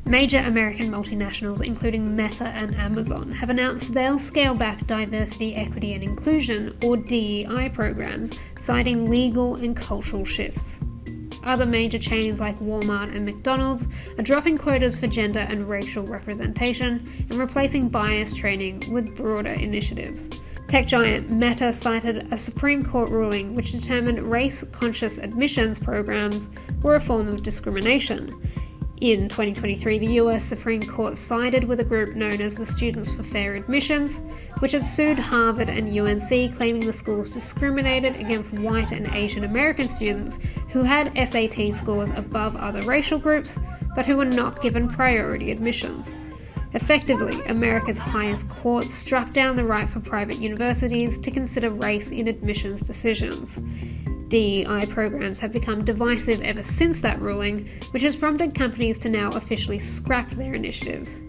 Major American multinationals, including Meta and Amazon, have announced they'll scale back diversity, equity and inclusion, or DEI programs, citing legal and cultural shifts. Other major chains like Walmart and McDonald's are dropping quotas for gender and racial representation and replacing bias training with broader initiatives. Tech giant Meta cited a Supreme Court ruling which determined race-conscious admissions programs were a form of discrimination. In 2023, the US Supreme Court sided with a group known as the Students for Fair Admissions, which had sued Harvard and UNC, claiming the schools discriminated against white and Asian American students who had SAT scores above other racial groups, but who were not given priority admissions. Effectively, America's highest court struck down the right for private universities to consider race in admissions decisions. DEI programs have become divisive ever since that ruling, which has prompted companies to now officially scrap their initiatives.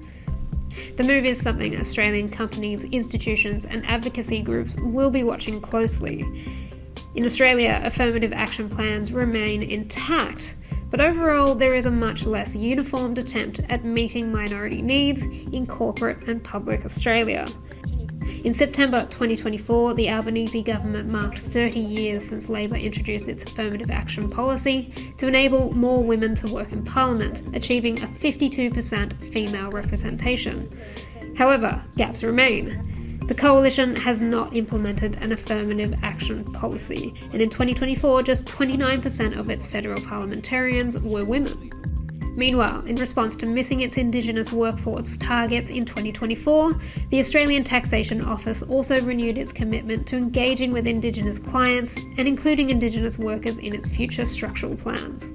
The move is something Australian companies, institutions, and advocacy groups will be watching closely. In Australia, affirmative action plans remain intact, but overall there is a much less uniformed attempt at meeting minority needs in corporate and public Australia. In September 2024, the Albanese government marked 30 years since Labor introduced its affirmative action policy to enable more women to work in Parliament, achieving a 52% female representation. However, gaps remain. The coalition has not implemented an affirmative action policy, and in 2024, just 29% of its federal parliamentarians were women. Meanwhile, in response to missing its Indigenous workforce targets in 2024, the Australian Taxation Office also renewed its commitment to engaging with Indigenous clients and including Indigenous workers in its future structural plans.